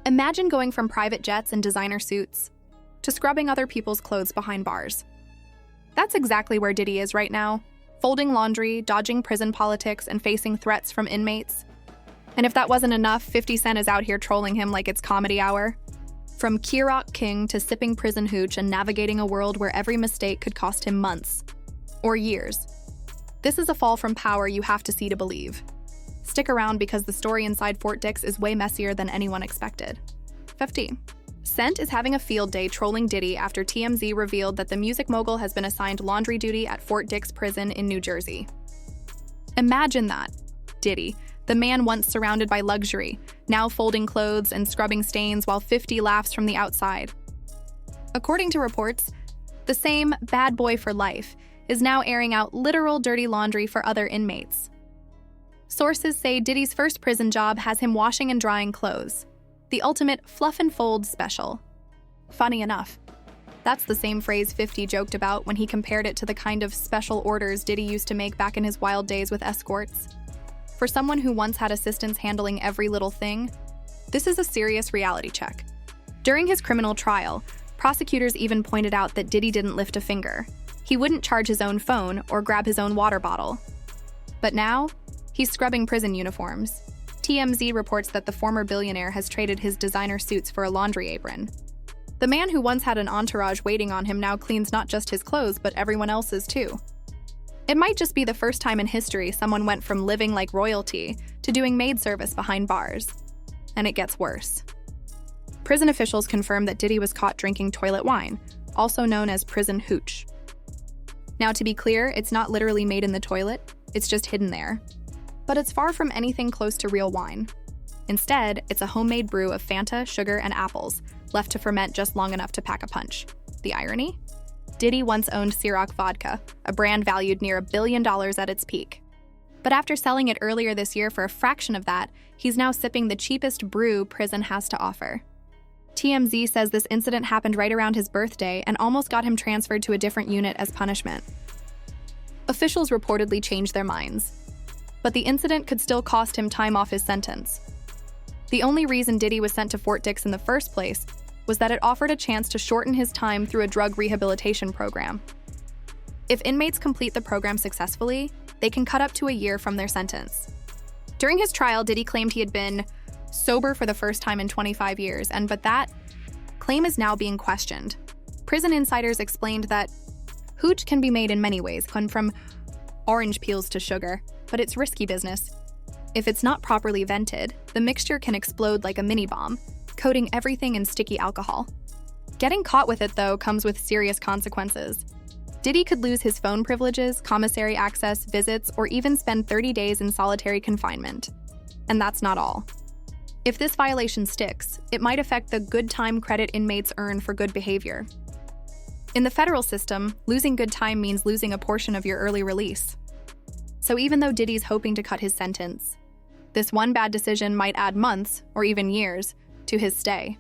Imagine going from private jets and designer suits to scrubbing other people's clothes behind bars. That's exactly where Diddy is right now, folding laundry, dodging prison politics, and facing threats from inmates. And if that wasn't enough, 50 Cent is out here trolling him like it's comedy hour. From Kirok King to sipping prison hooch and navigating a world where every mistake could cost him months or years. This is a fall from power you have to see to believe. Stick around because the story inside Fort Dix is way messier than anyone expected. 50. Cent is having a field day trolling Diddy after TMZ revealed that the music mogul has been assigned laundry duty at Fort Dix Prison in New Jersey. Imagine that. Diddy, the man once surrounded by luxury, now folding clothes and scrubbing stains while 50 laughs from the outside. According to reports, the same bad boy for life is now airing out literal dirty laundry for other inmates. Sources say Diddy's first prison job has him washing and drying clothes. The ultimate fluff and fold special. Funny enough, that's the same phrase 50 joked about when he compared it to the kind of special orders Diddy used to make back in his wild days with escorts. For someone who once had assistants handling every little thing, this is a serious reality check. During his criminal trial, prosecutors even pointed out that Diddy didn't lift a finger. He wouldn't charge his own phone or grab his own water bottle. But now, he's scrubbing prison uniforms. TMZ reports that the former billionaire has traded his designer suits for a laundry apron. The man who once had an entourage waiting on him now cleans not just his clothes, but everyone else's too. It might just be the first time in history someone went from living like royalty to doing maid service behind bars. And it gets worse. Prison officials confirmed that Diddy was caught drinking toilet wine, also known as prison hooch. Now, to be clear, it's not literally made in the toilet, it's just hidden there. But it's far from anything close to real wine. Instead, it's a homemade brew of Fanta, sugar, and apples, left to ferment just long enough to pack a punch. The irony? Diddy once owned Ciroc Vodka, a brand valued near $1 billion at its peak. But after selling it earlier this year for a fraction of that, he's now sipping the cheapest brew prison has to offer. TMZ says this incident happened right around his birthday and almost got him transferred to a different unit as punishment. Officials reportedly changed their minds. But the incident could still cost him time off his sentence. The only reason Diddy was sent to Fort Dix in the first place was that it offered a chance to shorten his time through a drug rehabilitation program. If inmates complete the program successfully, they can cut up to a year from their sentence. During his trial, Diddy claimed he had been sober for the first time in 25 years, but that claim is now being questioned. Prison insiders explained that hooch can be made in many ways, from orange peels to sugar, but it's risky business. If it's not properly vented, the mixture can explode like a mini bomb, coating everything in sticky alcohol. Getting caught with it, though, comes with serious consequences. Diddy could lose his phone privileges, commissary access, visits, or even spend 30 days in solitary confinement. And that's not all. If this violation sticks, it might affect the good time credit inmates earn for good behavior. In the federal system, losing good time means losing a portion of your early release. So even though Diddy's hoping to cut his sentence, this one bad decision might add months, or even years, to his stay.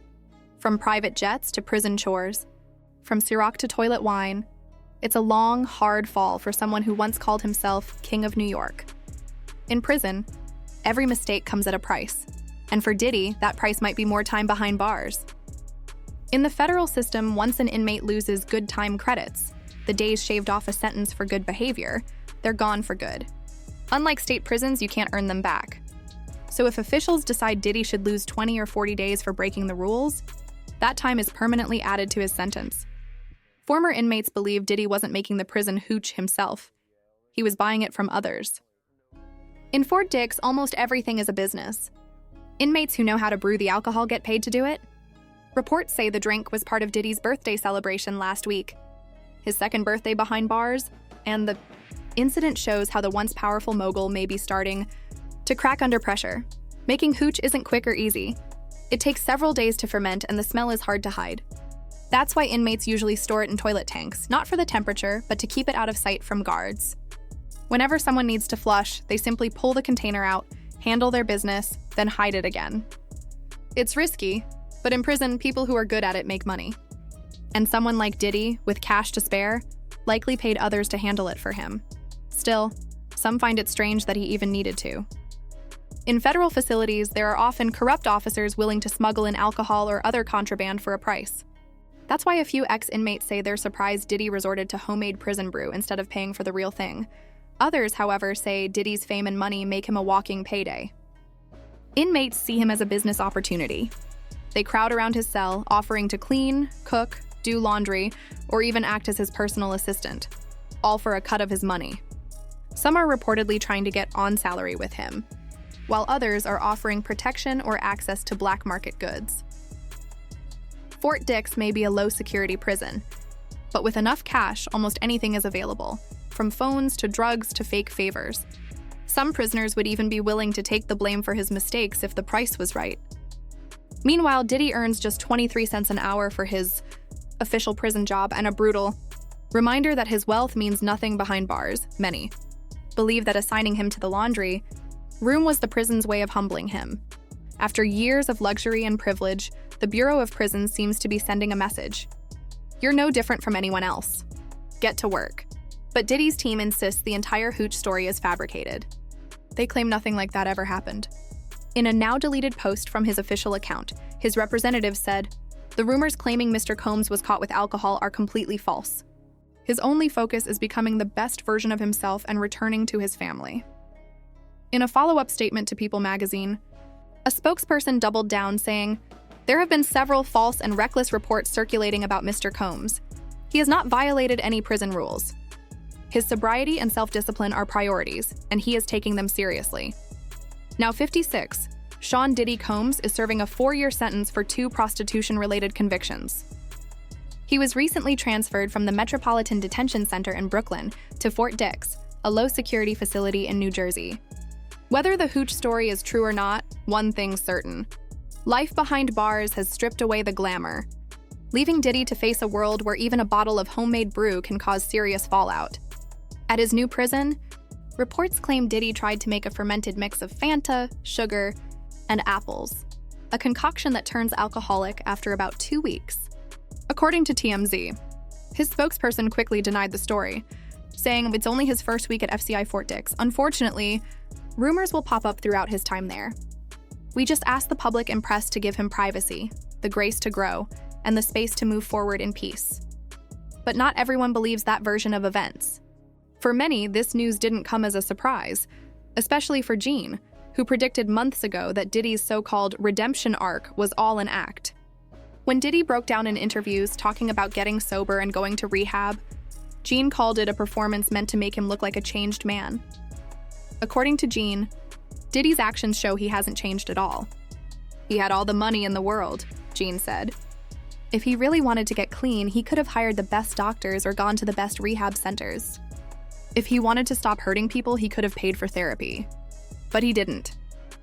From private jets to prison chores, from Ciroc to toilet wine, it's a long, hard fall for someone who once called himself King of New York. In prison, every mistake comes at a price, and for Diddy, that price might be more time behind bars. In the federal system, once an inmate loses good time credits, the days shaved off a sentence for good behavior, they're gone for good. Unlike state prisons, you can't earn them back. So if officials decide Diddy should lose 20 or 40 days for breaking the rules, that time is permanently added to his sentence. Former inmates believe Diddy wasn't making the prison hooch himself. He was buying it from others. In Fort Dix, almost everything is a business. Inmates who know how to brew the alcohol get paid to do it. Reports say the drink was part of Diddy's birthday celebration last week, his second birthday behind bars, and the incident shows how the once powerful mogul may be starting to crack under pressure. Making hooch isn't quick or easy. It takes several days to ferment, and the smell is hard to hide. That's why inmates usually store it in toilet tanks, not for the temperature, but to keep it out of sight from guards. Whenever someone needs to flush, they simply pull the container out, handle their business, then hide it again. It's risky, but in prison, people who are good at it make money. And someone like Diddy, with cash to spare, likely paid others to handle it for him. Still, some find it strange that he even needed to. In federal facilities, there are often corrupt officers willing to smuggle in alcohol or other contraband for a price. That's why a few ex-inmates say they're surprised Diddy resorted to homemade prison brew instead of paying for the real thing. Others, however, say Diddy's fame and money make him a walking payday. Inmates see him as a business opportunity. They crowd around his cell, offering to clean, cook, do laundry, or even act as his personal assistant, all for a cut of his money. Some are reportedly trying to get on salary with him, while others are offering protection or access to black market goods. Fort Dix may be a low-security prison, but with enough cash, almost anything is available, from phones to drugs to fake favors. Some prisoners would even be willing to take the blame for his mistakes if the price was right. Meanwhile, Diddy earns just 23 cents an hour for his official prison job, and a brutal reminder that his wealth means nothing behind bars. Many believe that assigning him to the laundry room was the prison's way of humbling him. After years of luxury and privilege, the Bureau of Prisons seems to be sending a message. You're no different from anyone else. Get to work. But Diddy's team insists the entire hooch story is fabricated. They claim nothing like that ever happened. In a now-deleted post from his official account, his representative said, "The rumors claiming Mr. Combs was caught with alcohol are completely false. His only focus is becoming the best version of himself and returning to his family." In a follow-up statement to People magazine, a spokesperson doubled down, saying, "There have been several false and reckless reports circulating about Mr. Combs. He has not violated any prison rules. His sobriety and self-discipline are priorities, and he is taking them seriously." Now 56, Sean Diddy Combs is serving a 4-year sentence for 2 prostitution-related convictions. He was recently transferred from the Metropolitan Detention Center in Brooklyn to Fort Dix, a low-security facility in New Jersey. Whether the hooch story is true or not, one thing's certain. Life behind bars has stripped away the glamour, leaving Diddy to face a world where even a bottle of homemade brew can cause serious fallout. At his new prison, reports claim Diddy tried to make a fermented mix of Fanta, sugar, and apples, a concoction that turns alcoholic after about 2 weeks. According to TMZ, his spokesperson quickly denied the story, saying it's only his first week at FCI Fort Dix. Unfortunately, rumors will pop up throughout his time there. We just ask the public and press to give him privacy, the grace to grow, and the space to move forward in peace. But not everyone believes that version of events. For many, this news didn't come as a surprise, especially for Gene, who predicted months ago that Diddy's so-called redemption arc was all an act. When Diddy broke down in interviews talking about getting sober and going to rehab, Gene called it a performance meant to make him look like a changed man. According to Gene, Diddy's actions show he hasn't changed at all. He had all the money in the world, Gene said. If he really wanted to get clean, he could have hired the best doctors or gone to the best rehab centers. If he wanted to stop hurting people, he could have paid for therapy. But he didn't.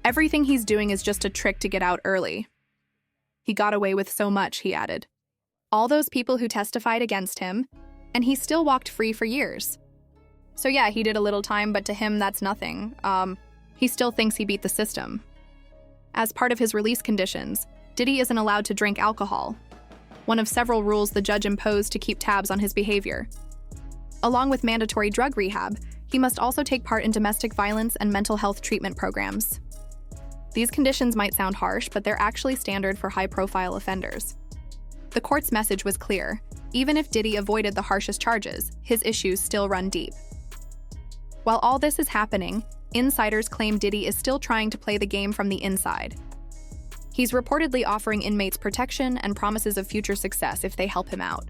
Everything he's doing is just a trick to get out early. He got away with so much, he added. All those people who testified against him, and he still walked free for years. So yeah, he did a little time, but to him, that's nothing. He still thinks he beat the system. As part of his release conditions, Diddy isn't allowed to drink alcohol, one of several rules the judge imposed to keep tabs on his behavior. Along with mandatory drug rehab, he must also take part in domestic violence and mental health treatment programs. These conditions might sound harsh, but they're actually standard for high-profile offenders. The court's message was clear. Even if Diddy avoided the harshest charges, his issues still run deep. While all this is happening, insiders claim Diddy is still trying to play the game from the inside. He's reportedly offering inmates protection and promises of future success if they help him out.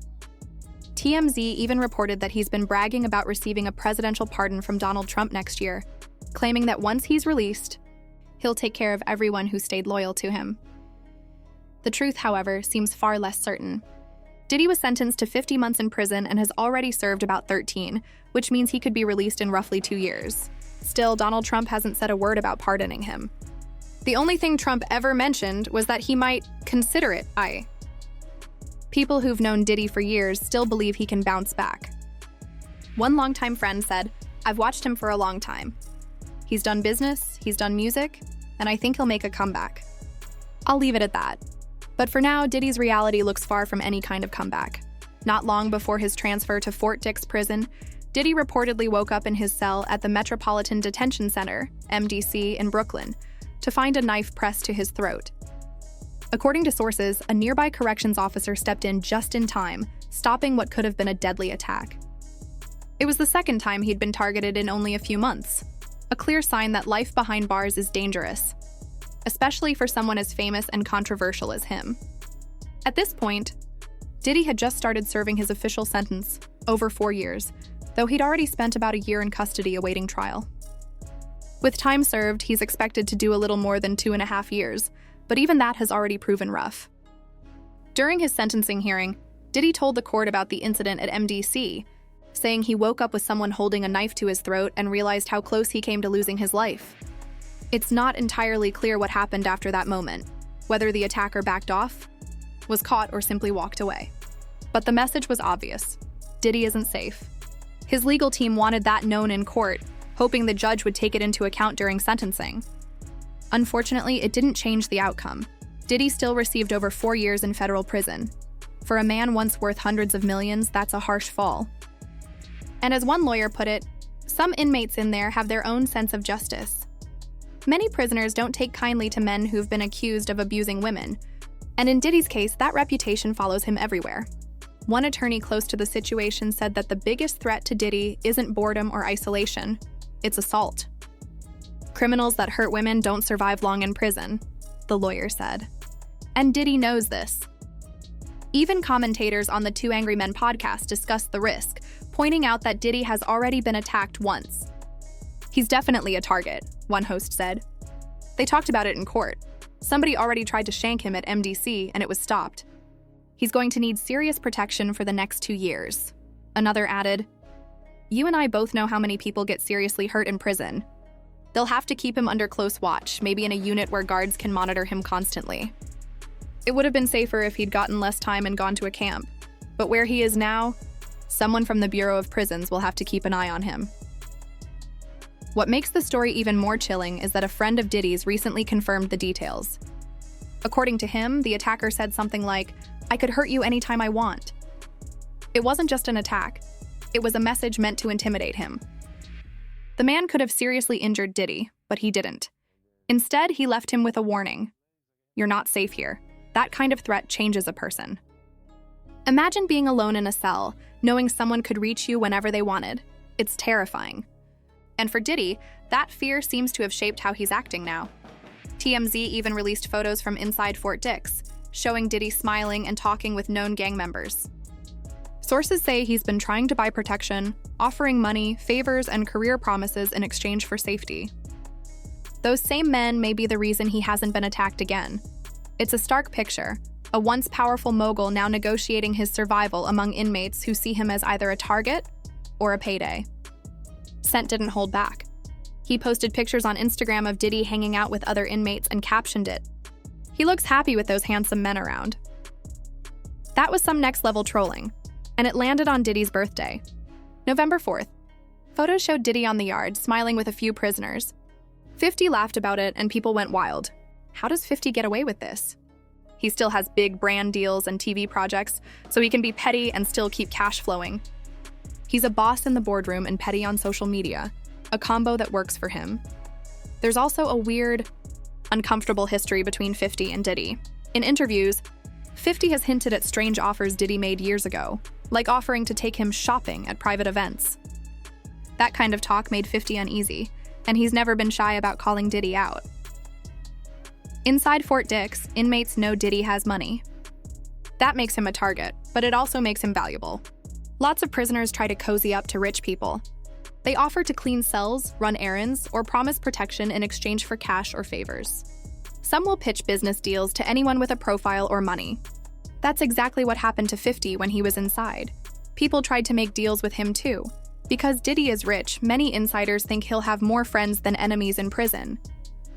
TMZ even reported that he's been bragging about receiving a presidential pardon from Donald Trump next year, claiming that once he's released, he'll take care of everyone who stayed loyal to him. The truth, however, seems far less certain. Diddy was sentenced to 50 months in prison and has already served about 13, which means he could be released in roughly 2 years. Still, Donald Trump hasn't said a word about pardoning him. The only thing Trump ever mentioned was that he might consider it. People who've known Diddy for years still believe he can bounce back. One longtime friend said, "I've watched him for a long time. He's done business, he's done music, and I think he'll make a comeback." I'll leave it at that. But for now, Diddy's reality looks far from any kind of comeback. Not long before his transfer to Fort Dix prison, Diddy reportedly woke up in his cell at the Metropolitan Detention Center, MDC, in Brooklyn, to find a knife pressed to his throat. According to sources, a nearby corrections officer stepped in just in time, stopping what could have been a deadly attack. It was the second time he'd been targeted in only a few months, a clear sign that life behind bars is dangerous, especially for someone as famous and controversial as him. At this point, Diddy had just started serving his official sentence, over 4 years, though he'd already spent about a year in custody awaiting trial. With time served, he's expected to do a little more than 2.5 years, but even that has already proven rough. During his sentencing hearing, Diddy told the court about the incident at MDC, saying he woke up with someone holding a knife to his throat and realized how close he came to losing his life. It's not entirely clear what happened after that moment, whether the attacker backed off, was caught, or simply walked away. But the message was obvious: Diddy isn't safe. His legal team wanted that known in court, hoping the judge would take it into account during sentencing. Unfortunately, it didn't change the outcome. Diddy still received over 4 years in federal prison. For a man once worth hundreds of millions, that's a harsh fall. And as one lawyer put it, some inmates in there have their own sense of justice. Many prisoners don't take kindly to men who've been accused of abusing women, and in Diddy's case, that reputation follows him everywhere. One attorney close to the situation said that the biggest threat to Diddy isn't boredom or isolation, it's assault. Criminals that hurt women don't survive long in prison, the lawyer said. And Diddy knows this. Even commentators on the Two Angry Men podcast discussed the risk, pointing out that Diddy has already been attacked once. He's definitely a target, one host said. They talked about it in court. Somebody already tried to shank him at MDC and it was stopped. He's going to need serious protection for the next 2 years. Another added, "You and I both know how many people get seriously hurt in prison. They'll have to keep him under close watch, maybe in a unit where guards can monitor him constantly. It would have been safer if he'd gotten less time and gone to a camp. But where he is now, someone from the Bureau of Prisons will have to keep an eye on him." What makes the story even more chilling is that a friend of Diddy's recently confirmed the details. According to him, the attacker said something like, "I could hurt you anytime I want." It wasn't just an attack. It was a message meant to intimidate him. The man could have seriously injured Diddy, but he didn't. Instead, he left him with a warning. "You're not safe here." That kind of threat changes a person. Imagine being alone in a cell, knowing someone could reach you whenever they wanted. It's terrifying. And for Diddy, that fear seems to have shaped how he's acting now. TMZ even released photos from inside Fort Dix, showing Diddy smiling and talking with known gang members. Sources say he's been trying to buy protection, offering money, favors, and career promises in exchange for safety. Those same men may be the reason he hasn't been attacked again. It's a stark picture, a once powerful mogul now negotiating his survival among inmates who see him as either a target or a payday. Scent didn't hold back. He posted pictures on Instagram of Diddy hanging out with other inmates and captioned it, "He looks happy with those handsome men around." That was some next-level trolling, and it landed on Diddy's birthday. November 4th. Photos showed Diddy on the yard, smiling with a few prisoners. 50 laughed about it, and people went wild. How does 50 get away with this? He still has big brand deals and TV projects, so he can be petty and still keep cash flowing. He's a boss in the boardroom and petty on social media, a combo that works for him. There's also a weird, uncomfortable history between 50 and Diddy. In interviews, 50 has hinted at strange offers Diddy made years ago, like offering to take him shopping at private events. That kind of talk made 50 uneasy, and he's never been shy about calling Diddy out. Inside Fort Dix, inmates know Diddy has money. That makes him a target, but it also makes him valuable. Lots of prisoners try to cozy up to rich people. They offer to clean cells, run errands, or promise protection in exchange for cash or favors. Some will pitch business deals to anyone with a profile or money. That's exactly what happened to 50 when he was inside. People tried to make deals with him too. Because Diddy is rich, many insiders think he'll have more friends than enemies in prison.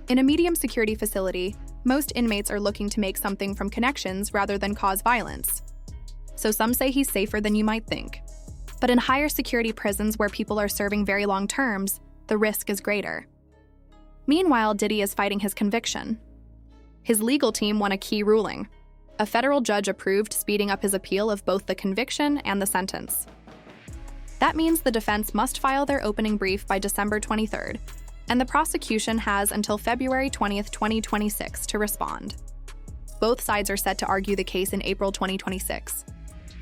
In a medium security facility, most inmates are looking to make something from connections rather than cause violence. So some say he's safer than you might think. But in higher security prisons where people are serving very long terms, the risk is greater. Meanwhile, Diddy is fighting his conviction. His legal team won a key ruling. A federal judge approved speeding up his appeal of both the conviction and the sentence. That means the defense must file their opening brief by December 23rd, and the prosecution has until February 20th, 2026 to respond. Both sides are set to argue the case in April 2026.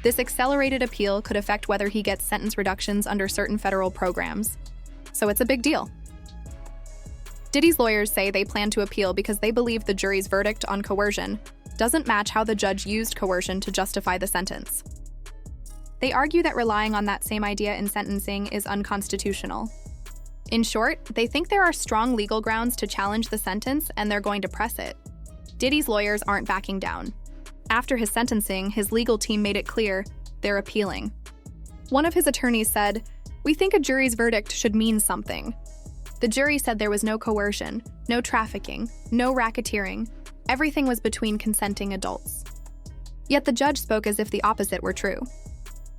This accelerated appeal could affect whether he gets sentence reductions under certain federal programs. So it's a big deal. Diddy's lawyers say they plan to appeal because they believe the jury's verdict on coercion doesn't match how the judge used coercion to justify the sentence. They argue that relying on that same idea in sentencing is unconstitutional. In short, they think there are strong legal grounds to challenge the sentence and they're going to press it. Diddy's lawyers aren't backing down. After his sentencing, his legal team made it clear they're appealing. One of his attorneys said, "We think a jury's verdict should mean something." The jury said there was no coercion, no trafficking, no racketeering. Everything was between consenting adults. Yet the judge spoke as if the opposite were true.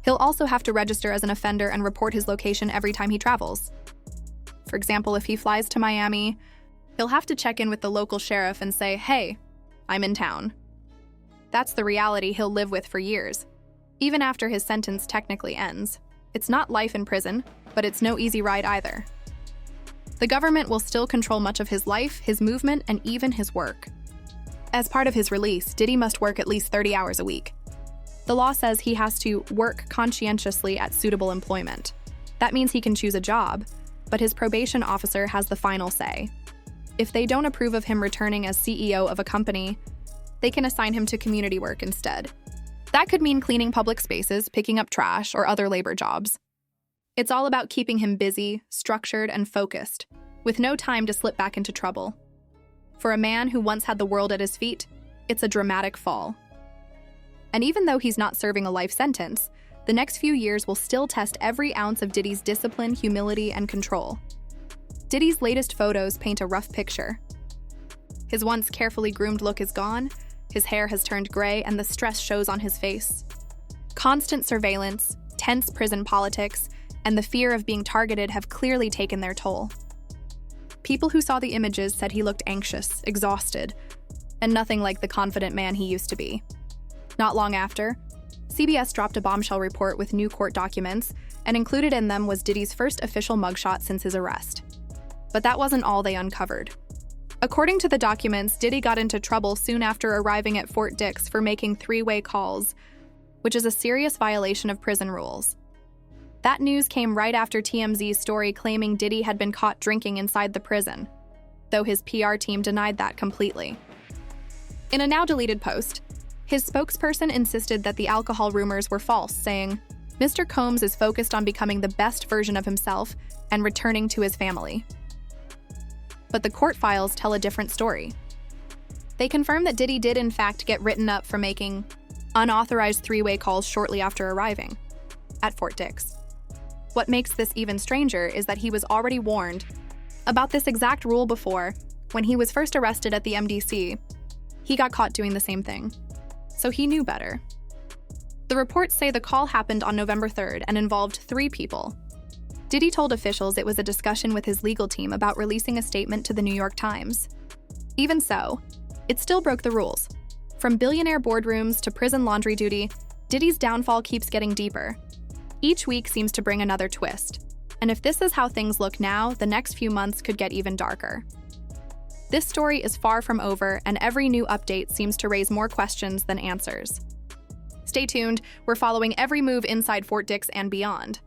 He'll also have to register as an offender and report his location every time he travels. For example, if he flies to Miami, he'll have to check in with the local sheriff and say, "Hey, I'm in town." That's the reality he'll live with for years, even after his sentence technically ends. It's not life in prison, but it's no easy ride either. The government will still control much of his life, his movement, and even his work. As part of his release, Diddy must work at least 30 hours a week. The law says he has to work conscientiously at suitable employment. That means he can choose a job, but his probation officer has the final say. If they don't approve of him returning as CEO of a company, they can assign him to community work instead. That could mean cleaning public spaces, picking up trash, or other labor jobs. It's all about keeping him busy, structured, and focused, with no time to slip back into trouble. For a man who once had the world at his feet, it's a dramatic fall. And even though he's not serving a life sentence, the next few years will still test every ounce of Diddy's discipline, humility, and control. Diddy's latest photos paint a rough picture. His once carefully groomed look is gone, his hair has turned gray, and the stress shows on his face. Constant surveillance, tense prison politics, and the fear of being targeted have clearly taken their toll. People who saw the images said he looked anxious, exhausted, and nothing like the confident man he used to be. Not long after, CBS dropped a bombshell report with new court documents, and included in them was Diddy's first official mugshot since his arrest. But that wasn't all they uncovered. According to the documents, Diddy got into trouble soon after arriving at Fort Dix for making three-way calls, which is a serious violation of prison rules. That news came right after TMZ's story claiming Diddy had been caught drinking inside the prison, though his PR team denied that completely. In a now-deleted post, his spokesperson insisted that the alcohol rumors were false, saying, "Mr. Combs is focused on becoming the best version of himself and returning to his family." But the court files tell a different story. They confirm that Diddy did in fact get written up for making unauthorized three-way calls shortly after arriving at Fort Dix. What makes this even stranger is that he was already warned about this exact rule before. When he was first arrested at the MDC, he got caught doing the same thing. So he knew better. The reports say the call happened on November 3rd and involved 3 people. Diddy told officials it was a discussion with his legal team about releasing a statement to the New York Times. Even so, it still broke the rules. From billionaire boardrooms to prison laundry duty, Diddy's downfall keeps getting deeper. Each week seems to bring another twist. And if this is how things look now, the next few months could get even darker. This story is far from over, and every new update seems to raise more questions than answers. Stay tuned, we're following every move inside Fort Dix and beyond.